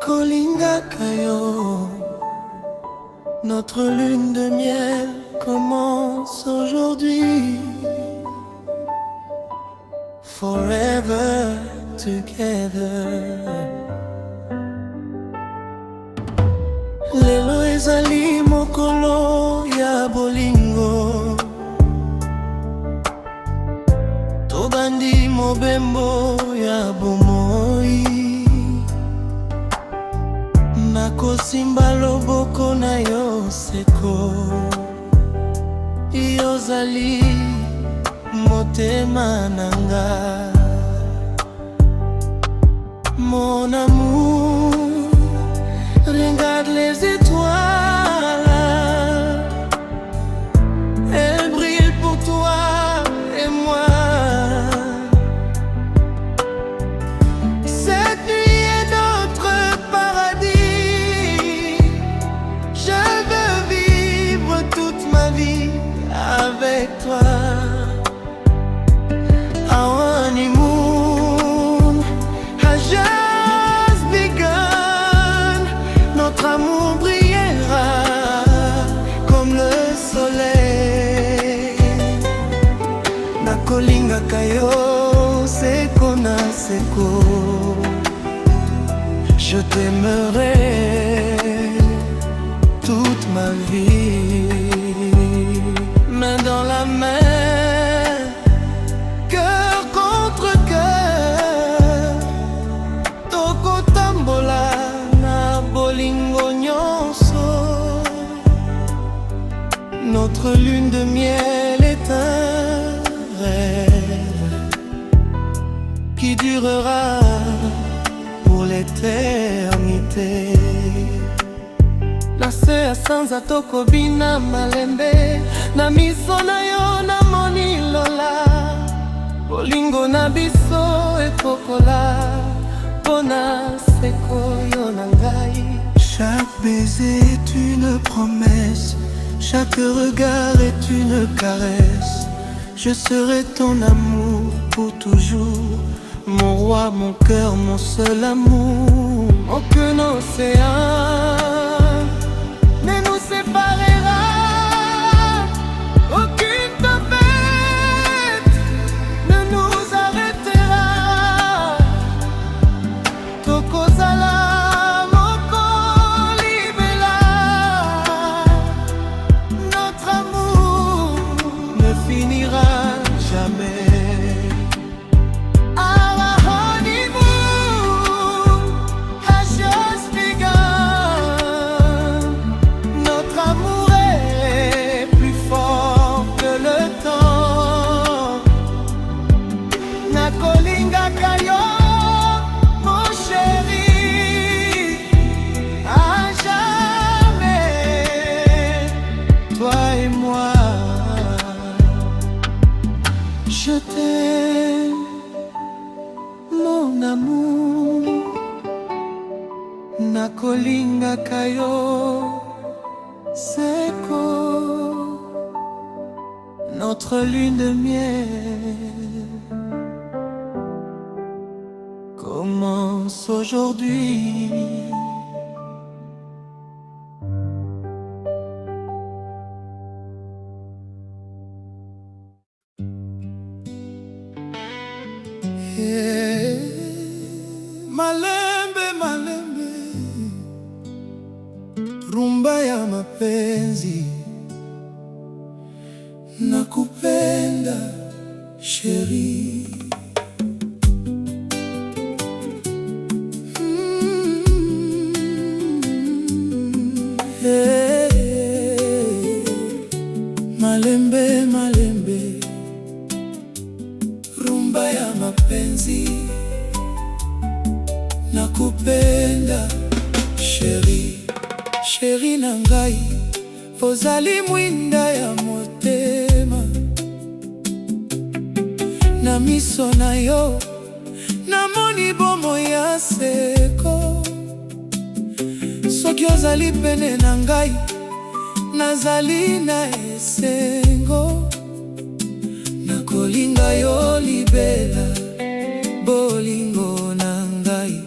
Nakolinga kayo, notre lune de miel commence aujourd'hui. Forever together. Lelo ezali mokolo ya bolingo, tobandi mobembo ya bomoi. Nakosimba loboko na yo seko, yozali motema nanga. Mon amour, regarde les étoiles, elles brillent pour toi et moi. Cette nuit est notre paradis, je veux vivre toute ma vie avec toi. Our honeymoon has just begun. Notre amour brillera comme le soleil. Nakolinga kayo, seko na seko. Je t'aimerai toute ma vie, main dans la main, notre lune de miel est un rêve qui durera pour l'éternité. Nase asanza tokobina malembe, na miso na yo na moni lola. Bolingo na biso ekokola, pona seko yo na ngai. Chaque baiser est une promesse, chaque regard est une caresse. Je serai ton amour pour toujours, mon roi, mon cœur, mon seul amour. Aucun océan ne nous séparera, aucune tempête ne nous arrêtera. Tokozala je t'aime, mon amour. Nakolinga kayo, seko, notre lune de miel commence aujourd'hui. Malembe, malembe, rumba ya mapenzi. Nakupenda sheri, malembe, malembe, rumba ya mapenzi. Nakupenda sheri, sheri na ngai, ozali mwinda ya motema. Na miso na yo namoni bomo ya seko. Soki ozali pene na ngai, nazali na esengo. Nakolinga yo libela, bolingo na ngai.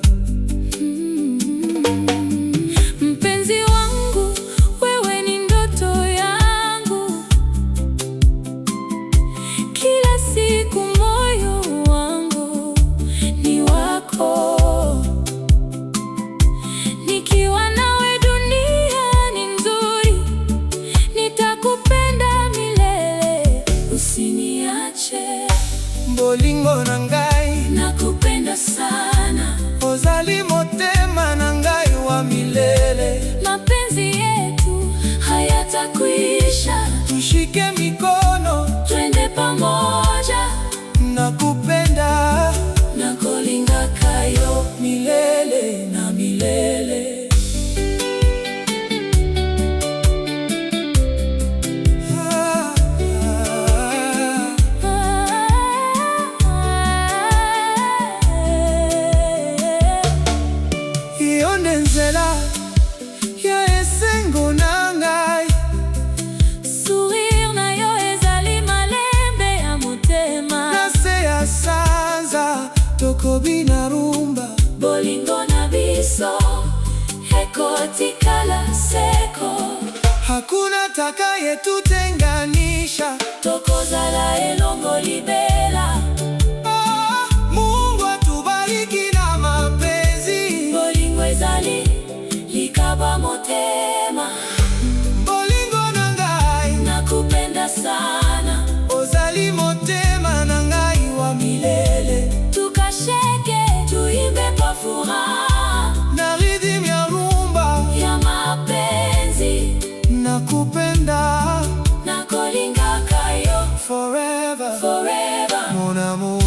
bolingo na ngai, nakupenda sana. ozali motema na ngai wa milele. Mapenzi yetu hayatakwisha, tushike mikono twende pamoja. Nakupenda, nakolinga kayo milele na milele. Nzela ya esengo na ngai, sourire na yo ezali malembe ya motema. nase ya sanza tokobina rumba, bolingo na biso ekotikala seko. hakuna takayetutenganisha, tokozala elongo libela. Mungu atubariki na mapenzi, bolingo ezali likaba motema. bolingo na ngai, nakupenda sana. ozali motema na ngai wa milele. tukasheke tuimbe kwa furaha, na rhythm ya rumba ya mapenzi. nakupenda, nakolinga kayo forever, forever. mon amour.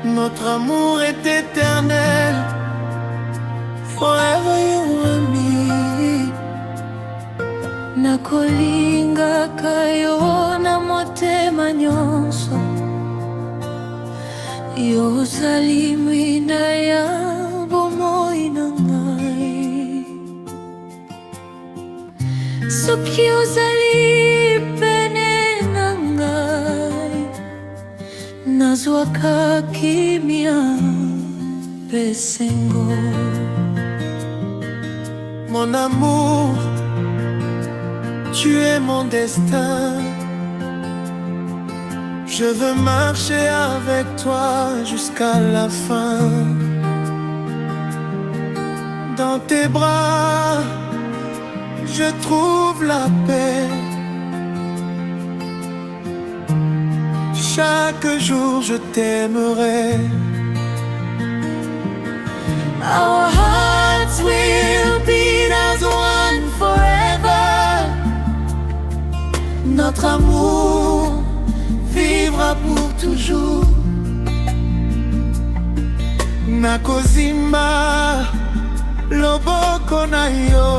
Notre amour est éternel, forever you and me. nakolinga kayo na motema nyonso, yo ozali mwina ya bomoi na ngai. soki ozali pene na ngai, nazwaka kimia mpe esengo. Mon amour, tu es mon destin. Je veux marcher avec toi jusqu'à la fin. Dans tes bras, je trouve la paix. Chaque jour je t'aimerai. Our hearts will beat as one forever. Notre amour vivra pour toujours. Nakozimba loboko na yo,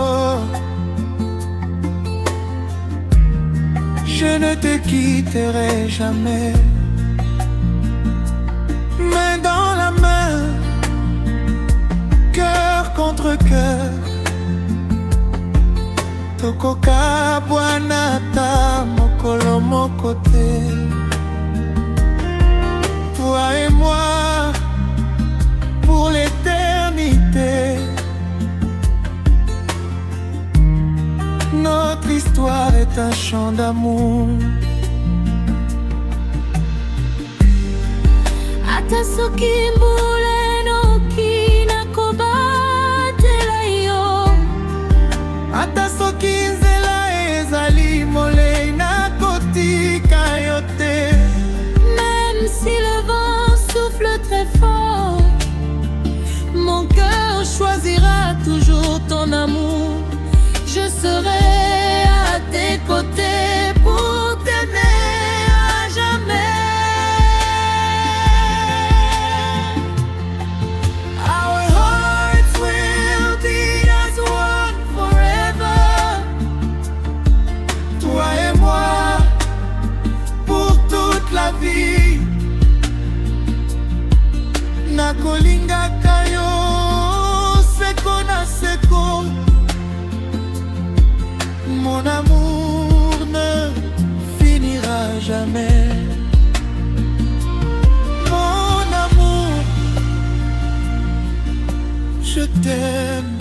je ne te quitterai jamais. Main dans la main, cœur contre cœur, tokoka bwanata mokolo mokote. Toi et moi pour l'éternité. Notre histoire est un chant d'amour. Ata soki mbula enoki nakobatela yo, ata soki nzela ezali molei nakotika yo te. même si le vent souffle très fort, mon cœur choisira toujours ton amour. Je serai à tes côtés pour t'aimer à jamais. Our hearts will beat as one forever. nakolingaka yo seko na seko. Mon amour ne finira jamais. Mon amour, je t'aime.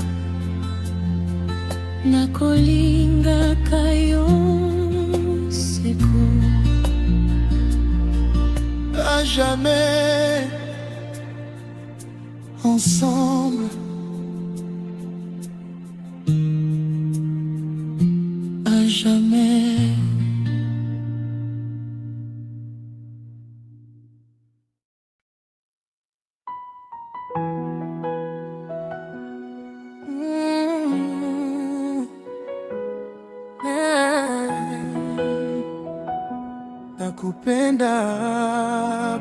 Nakolingaka yo seko. À jamais, ensemble. À jamais. Nakupenda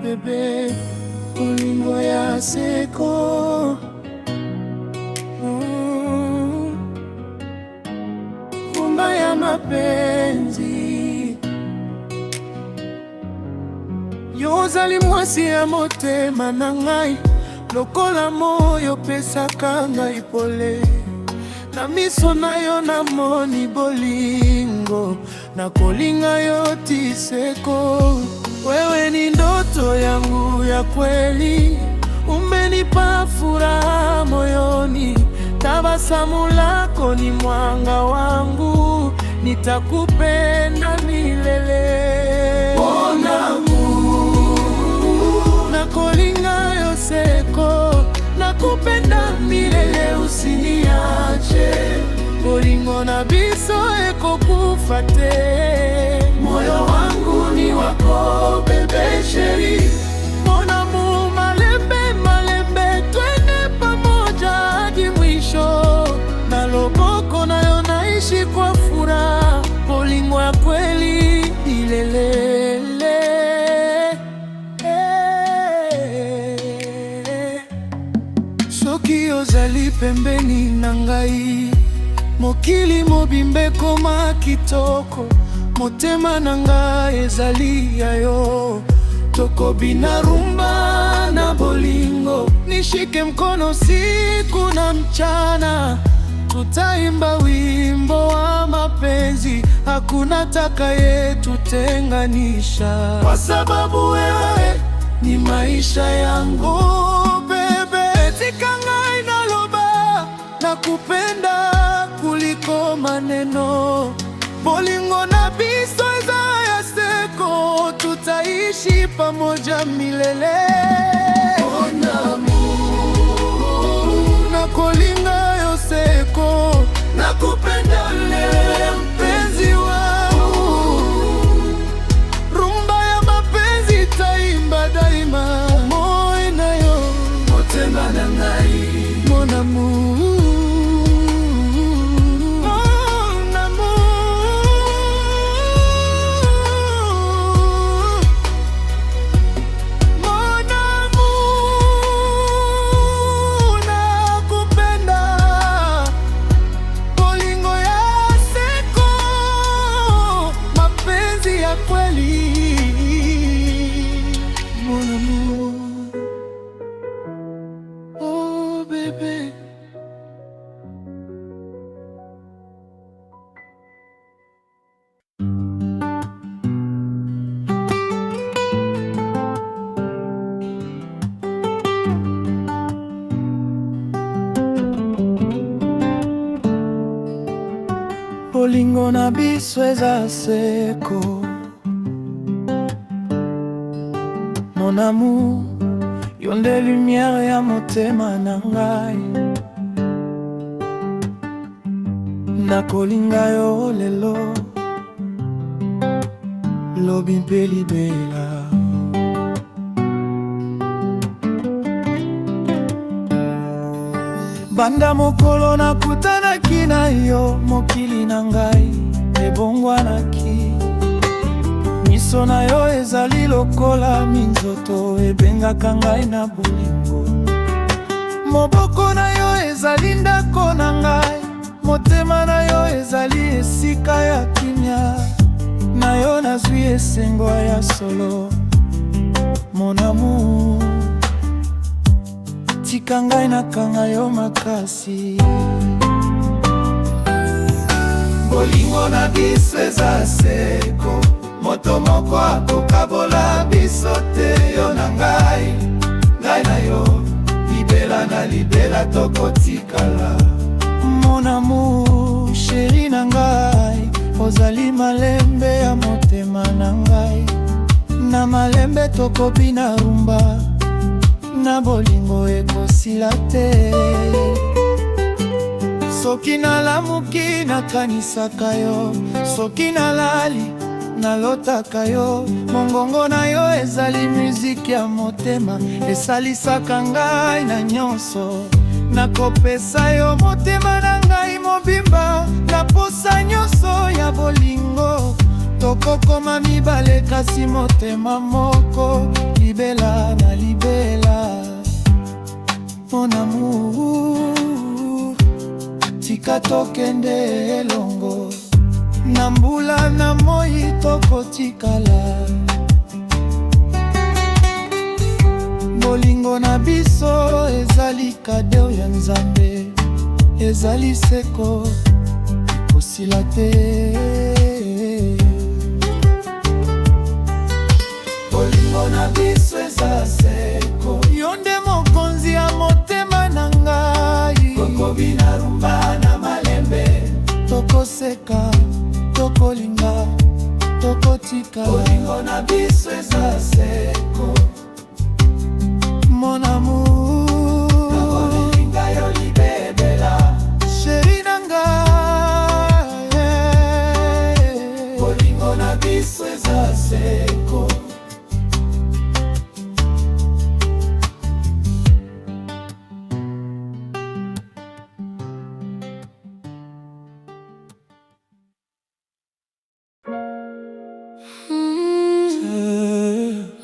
bebe, ulingo ya seko. Fumba ya mapenzi yozali mwasi ya motema na ngai, lokola moyo pesaka ngai pole. Na miso na yo namoni bolingo, nakolinga yo ti seko. Wewe ni ndoto yangu ya kweli, umenipa furaha moyoni. Tabasamu lako ni mwanga wangu, nitakupenda milele. Mon amour, nakolinga yo seko, nakupenda milele, usiniache. Bolingo na biso ekokufa te, moyo wangu ni wako bebe sheri. Mon amour, malembe malembe, twende pamoja hadi mwisho. Na loboko nayo naishi kwa furaha, bolingo ya kweli milele. Soki ozali pembeni na ngai, mokili mobimbe koma kitoko. Motema na ngai ezali ya yo, tokobina rumba na bolingo. Nishike mkono siku na mchana, tutaimba wimbo wa mapenzi. Hakuna atakayetutenganisha, kwa sababu wewe ni maisha yangu. Bebe tika ngai naloba, nakupenda kuliko maneno. Bolingo na biso eza ya seko, tutaishi pamoja milele. Mon amour, nakolinga yo seko, nakupenda lele mpenzi wangu. Rumba ya mapenzi taimba daima, moyo na yo motema na ngai. Mon amour, bolingo na biso eza seko. Mon amour, yo nde lumière ya motema na ngai. Nakolinga yo lelo, lobi mpe libela. Banda mokolo nakutanaki na yo, mokili na ngai ebongwanaki. Miso na yo ezali lokola minzoto, ebengaka ngai na bolingo. Moboko na yo ezali ndako na ngai, motema na yo ezali esika ya kimia. Na yo nazwi esengo ya solo, mon amour. tika ngai nakanga yo makasi. Bolingo na biso eza seko, moto moko akokabola biso te. Yo na ngai, ngai na yo, libela na libela tokotikala. Mon amour, chéri na ngai, ozali malembe ya motema na ngai. Na malembe tokobina rumba, na bolingo ekosila te. Soki nalamuki nakanisaka yo, soki nalali nalotaka yo. Mongongo na yo ezali muziki ya motema, esalisaka ngai na nyonso. Nakopesa yo motema na ngai mobimba, na posa nyonso ya bolingo. Tokokoma mibale kasi motema moko, libela na libela. Mon amour, tika tokende elongo, na mbula na moi tokotikala. Bolingo na biso ezali kadeo ya Nzambe, ezali seko ekosila te. Bolingo na biso eza seko, yo nde mokonzi ya motema na ngai. Tokobina rumba na malembe, tokoseka, tokolinga, tokotika. Bolingo na biso eza seko, mon amour, nakolinga yo libebela, chéri na ngai. Bolingo na biso eza seko.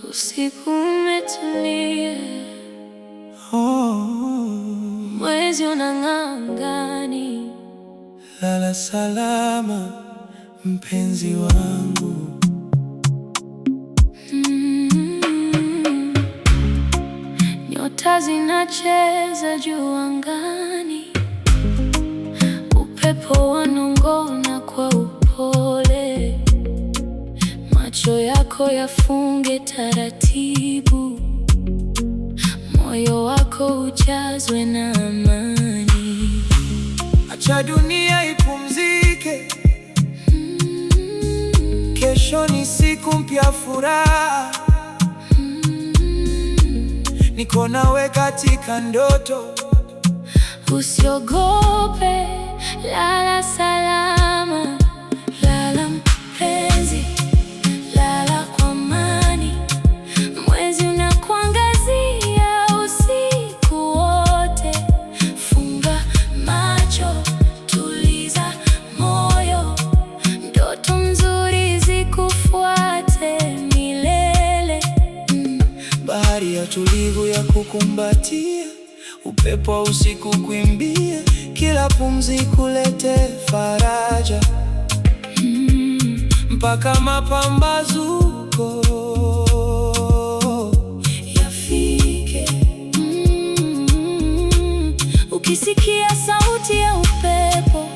Usiku umetulia, mwezi unang'aa angani. Lala salama mpenzi wangu. Nyota zinacheza juu angani, upepo wanongona kwa upole. Macho yako yafunge taratibu, moyo wako ujazwe na amani. Acha dunia ipumzike, kesho ni siku mpya furaha. Niko nawe katika ndoto, usiogope, lala salama. Lala mpenzi, lala kwa amani. Mwezi unakuangazia usiku wote. Funga macho, tuliza moyo, ndoto nzuri zikufuate milele. bahari ya tulivu ya kukumbatia, upepo wa usiku kuimbia, kila pumzi kulete faraja. Mpaka mapambazuko yafike. Ukisikia sauti ya upepo,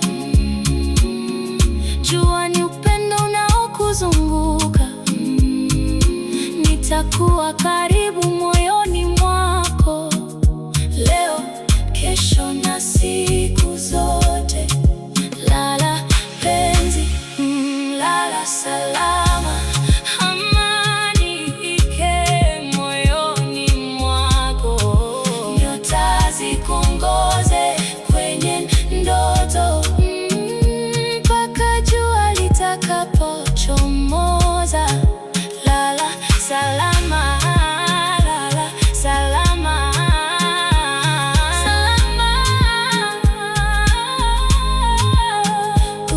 jua ni upendo unaokuzunguka. Nitakuwa karibu moyoni mwako, leo, kesho na siku zote. Lala penzi, lala salama. Amani ike moyoni mwako. Nyota zikungoze kwenye ndoto, mpaka jua litakapochomoza. Lala salama, lala salama, salama.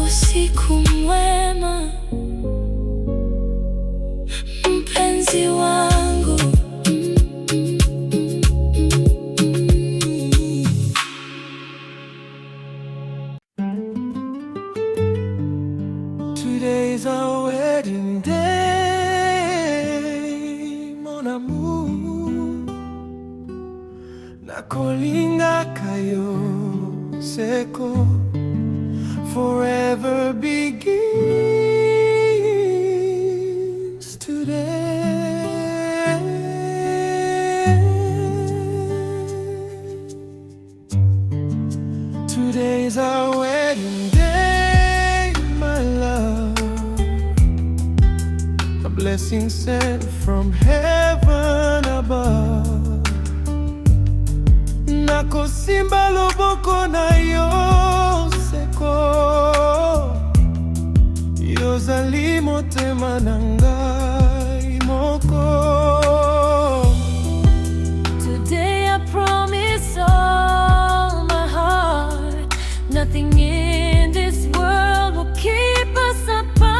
Usiku mwema, mpenzi wangu. Today is our wedding day, mon amour. nakolingaka yo seko. Forever begins today. Today's our wedding day, my love. A blessing sent from heaven above. Nakosimba loboko na yo seko. Yozali motema na ngai moko. Today I promise all my heart, nothing in this world will keep us apart.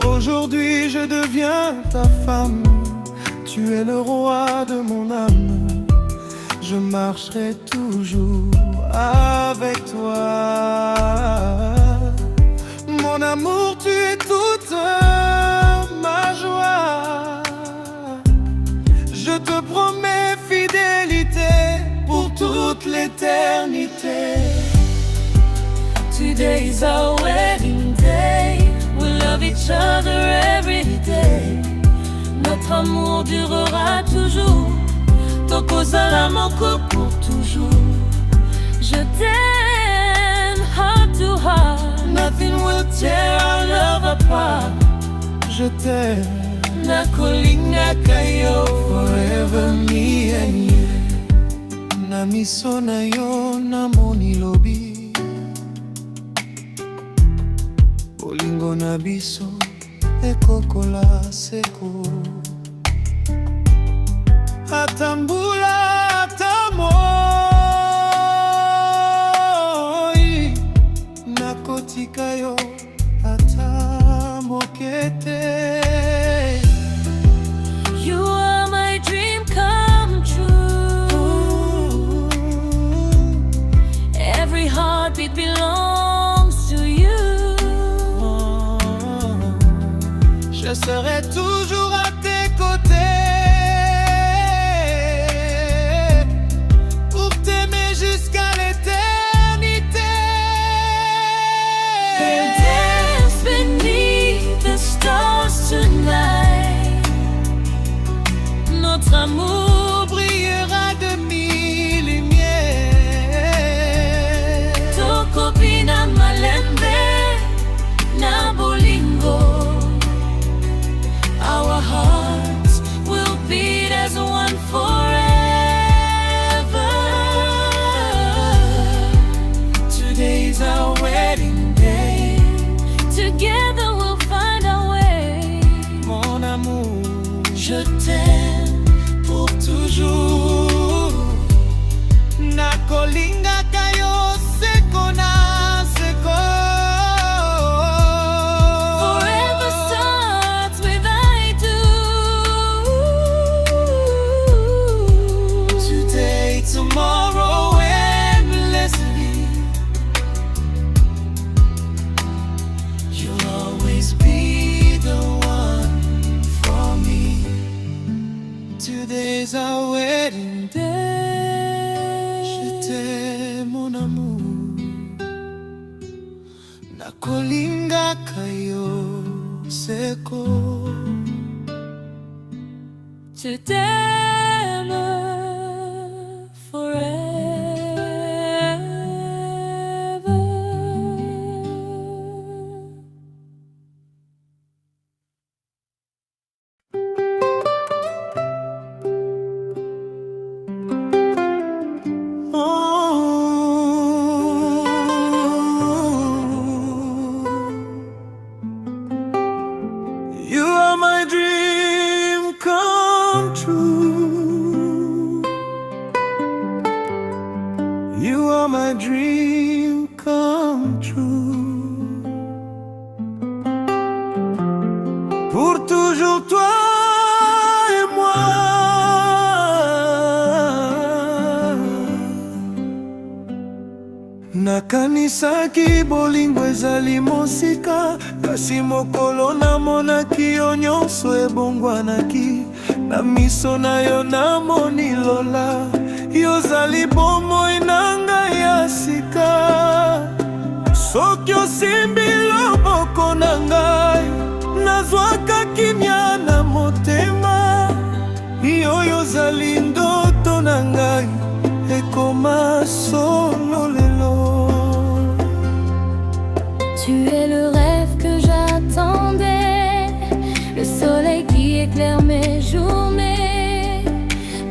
Aujourd'hui je deviens ta femme. Tu es le roi de mon âme. Je marcherai toujours avec toi. Mon amour, tu es toute ma joie. Je te promets fidélité pour toute l'éternité. Today's our wedding day. We'll love each other every day. Notre amour durera toujours. Tokozala moko pour toujours. Je t'aime heart to heart. Nothing will tear our love apart. Je t'aime, nakolingaka yo. forever me and you. Na miso na yo namoni lobi. Bolingo na biso ekokola seko. Atambula atamoi. Nakotika yo atamokete. You are my dream come true. Every heartbeat belongs to you. Je serai toujours à tes côtés. Notre amour brillera de mille lumières. Tokopina malembe na bolingo. Our hearts will beat as one forever. Today's our wedding day. Together we'll find our way. Mon amour, je t'aime pour toujours. Nakolingaka yo seko na seko. Forever starts with I do. Today, tomorrow, endlessly. You'll always be the one for me. Today's our wedding day. Je t'aime, mon amour. Nakolingaka yo seko. Je t'aime forever. You are my dream come true. You are my dream come true. Pour toujours toi et moi. nakanisaki bolingo ezali mosika, kasi mokolo namonaki yo nyonso ebongwanaki. Na miso na yo namoni lola, yozali bomoi na ngai ya sika. Soki osimbi loboko na ngai, nazwaka kimia na motema. Yo yozali ndoto na ngai, ekoma solo lelo. Tu es le rêve que j'attendais, le soleil qui éclaire mes journées.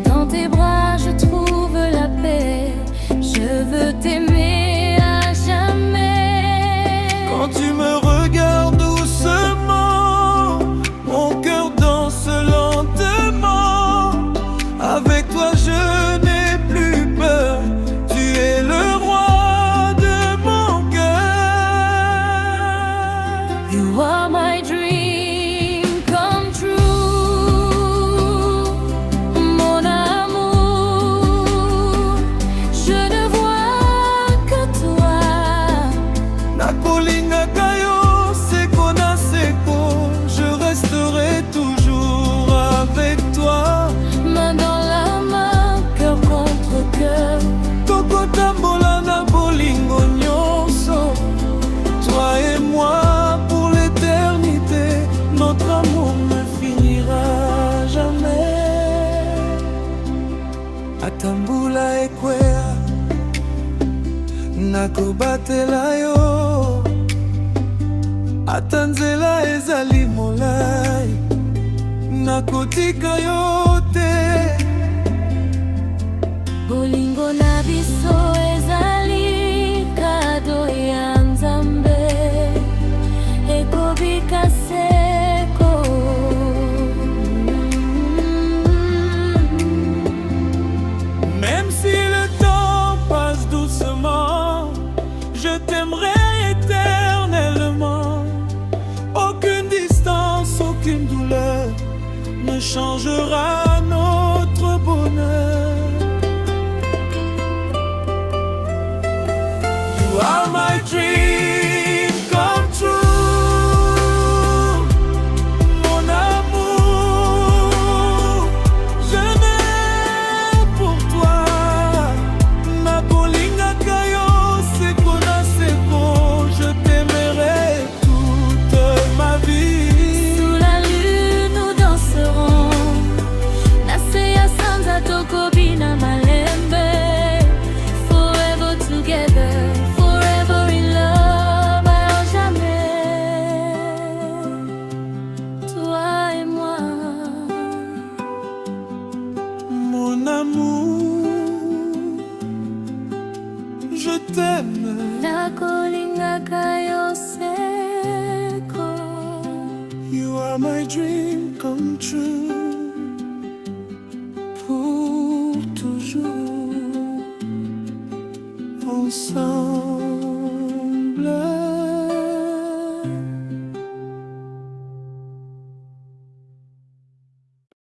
Dans tes bras je trouve la paix, je veux t'aimer à jamais. Quand tu me regardes doucement, mon cœur danse lentement. Avec toi je n'ai plus peur, tu es le roi de mon cœur. You are my dream come true, mon amour. Je ne vois que toi. Nakolingaka yo seko na seko, je resterai toujours avec toi. Main dans la main, cœur contre cœur. Tokotambola na bolingo nyonso, toi et moi pour l'éternité. Notre amour ne finira jamais. Atambula ekwea, nakobatela yo. Atanzela ezali molai, nakotika yo te. Bolingo na biso ezali kado ya Nzambe, ekobika seko. Même si le temps passe doucement, je t'aimerai éternellement. Aucune distance, aucune douleur ne changera notre bonheur. You are my dream come true, mon amour. Je n'ai pour toi ma bolingaka yo seko na seko. Je t'aimerai toute ma vie. Sous la lune nous danserons, Naseya Sanza Tokobina Malembe. Forever together, forever in love, à jamais. Toi et moi, Mon amour, je t'aime. nakolingaka yo seko. You are my dream come true.